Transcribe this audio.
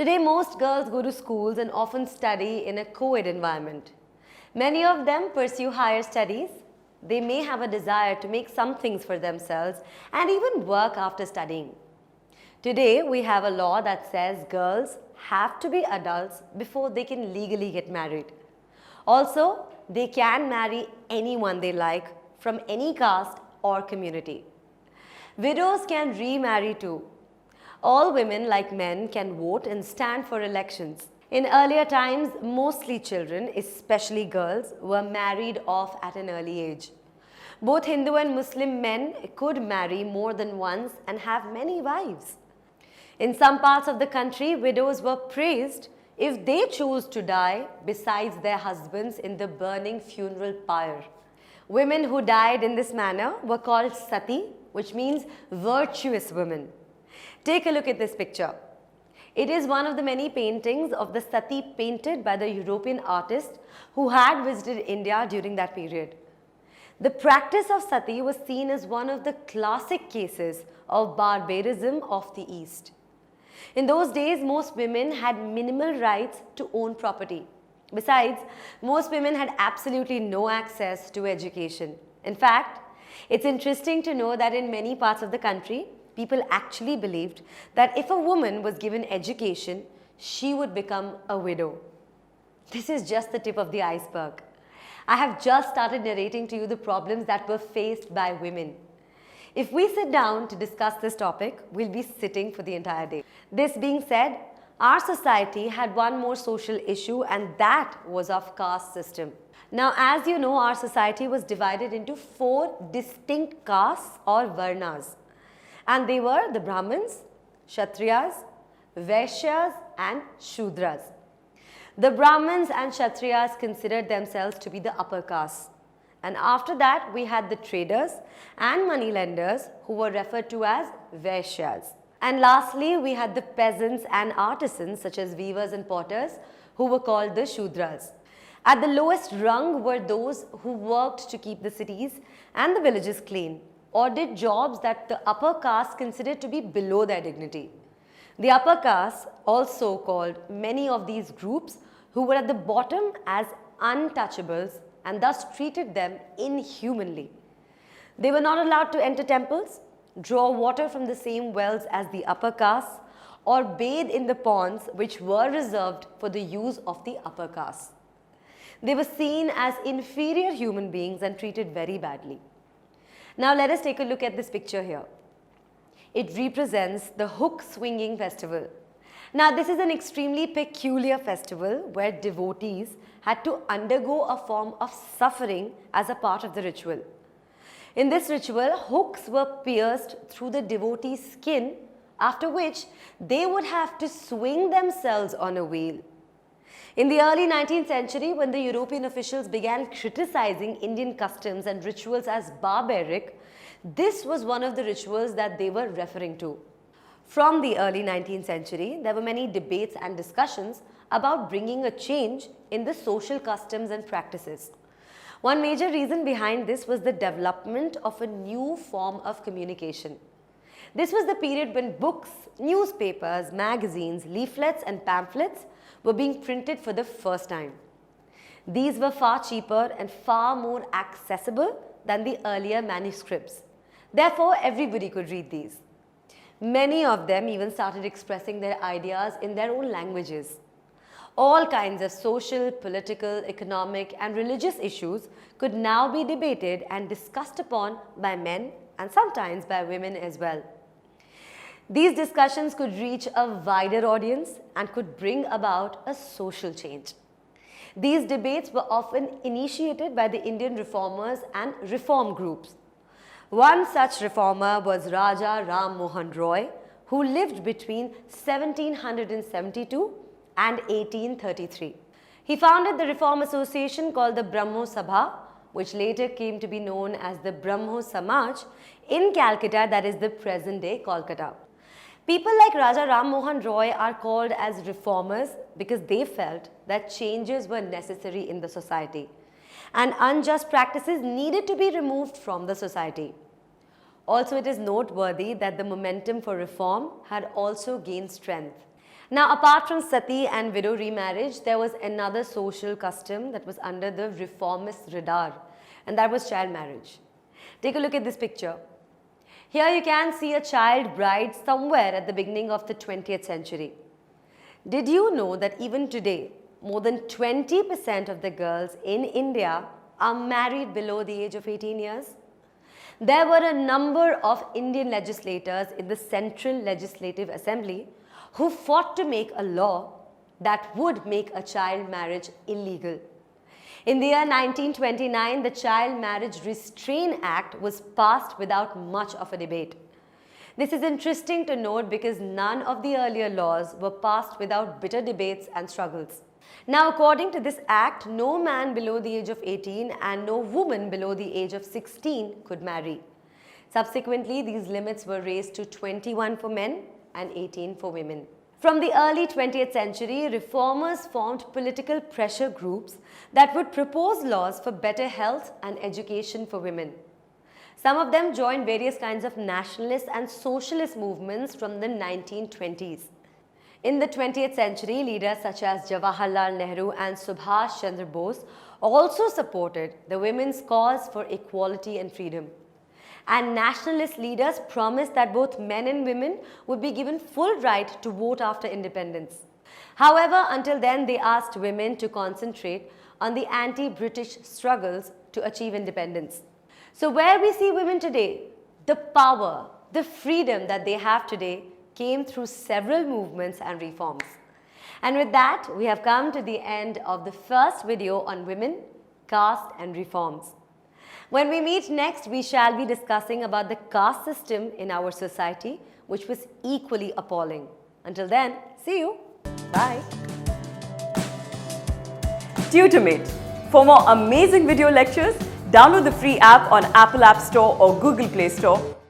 Today, most girls go to schools and often study in a co-ed environment. Many of them pursue higher studies. They may have a desire to make some things for themselves and even work after studying. Today, we have a law that says girls have to be adults before they can legally get married. Also, they can marry anyone they like from any caste or community. Widows can remarry too. All women, like men, can vote and stand for elections. In earlier times, mostly children, especially girls, were married off at an early age. Both Hindu and Muslim men could marry more than once and have many wives. In some parts of the country, widows were praised if they chose to die besides their husbands in the burning funeral pyre. Women who died in this manner were called sati, which means virtuous women. Take a look at this picture. It is one of the many paintings of the sati painted by the European artist who had visited India during that period. The practice of sati was seen as one of the classic cases of barbarism of the East. In those days, most women had minimal rights to own property. Besides, most women had absolutely no access to education. In fact, it's interesting to know that in many parts of the country, people actually believed that if a woman was given education, she would become a widow. This is just the tip of the iceberg. I have just started narrating to you the problems that were faced by women. If we sit down to discuss this topic, we'll be sitting for the entire day. This being said, our society had one more social issue, and that was of caste system. Now, as you know, our society was divided into 4 distinct castes or varnas. And they were the Brahmins, Kshatriyas, Vaishyas and Shudras. The Brahmins and Kshatriyas considered themselves to be the upper caste. And after that, we had the traders and moneylenders who were referred to as Vaishyas. And lastly, we had the peasants and artisans such as weavers and potters who were called the Shudras. At the lowest rung were those who worked to keep the cities and the villages clean, or did jobs that the upper caste considered to be below their dignity. The upper caste also called many of these groups who were at the bottom as untouchables and thus treated them inhumanly. They were not allowed to enter temples, draw water from the same wells as the upper caste, or bathe in the ponds which were reserved for the use of the upper caste. They were seen as inferior human beings and treated very badly. Now let us take a look at this picture here. It represents the hook swinging festival. Now this is an extremely peculiar festival where devotees had to undergo a form of suffering as a part of the ritual. In this ritual, hooks were pierced through the devotee's skin, after which they would have to swing themselves on a wheel. In the early 19th century, when the European officials began criticizing Indian customs and rituals as barbaric, this was one of the rituals that they were referring to. From the early 19th century, there were many debates and discussions about bringing a change in the social customs and practices. One major reason behind this was the development of a new form of communication. This was the period when books, newspapers, magazines, leaflets and pamphlets were being printed for the first time. These were far cheaper and far more accessible than the earlier manuscripts. Therefore, everybody could read these. Many of them even started expressing their ideas in their own languages. All kinds of social, political, economic and religious issues could now be debated and discussed upon by men and sometimes by women as well. These discussions could reach a wider audience and could bring about a social change. These debates were often initiated by the Indian reformers and reform groups. One such reformer was Raja Ram Mohan Roy, who lived between 1772 and 1833. He founded the Reform Association called the Brahmo Sabha, which later came to be known as the Brahmo Samaj in Calcutta, that is the present-day Kolkata. People like Raja Ram Mohan Roy are called as reformers because they felt that changes were necessary in the society and unjust practices needed to be removed from the society. Also, it is noteworthy that the momentum for reform had also gained strength. Now, apart from sati and widow remarriage, there was another social custom that was under the reformist radar, and that was child marriage. Take a look at this picture. Here you can see a child bride somewhere at the beginning of the 20th century. Did you know that even today, more than 20% of the girls in India are married below the age of 18 years? There were a number of Indian legislators in the Central Legislative Assembly who fought to make a law that would make a child marriage illegal. In the year 1929, the Child Marriage Restraint Act was passed without much of a debate. This is interesting to note because none of the earlier laws were passed without bitter debates and struggles. Now, according to this act, no man below the age of 18 and no woman below the age of 16 could marry. Subsequently, these limits were raised to 21 for men and 18 for women. From the early 20th century, reformers formed political pressure groups that would propose laws for better health and education for women. Some of them joined various kinds of nationalist and socialist movements from the 1920s. In the 20th century, leaders such as Jawaharlal Nehru and Subhash Chandra Bose also supported the women's cause for equality and freedom. And nationalist leaders promised that both men and women would be given full right to vote after independence. However, until then, they asked women to concentrate on the anti-British struggles to achieve independence. So where we see women today, the power, the freedom that they have today came through several movements and reforms. And with that, we have come to the end of the first video on women, caste and reforms. When we meet next, we shall be discussing about the caste system in our society, which was equally appalling. Until then, see you. Bye. Tutormate. For more amazing video lectures, download the free app on Apple App Store or Google Play Store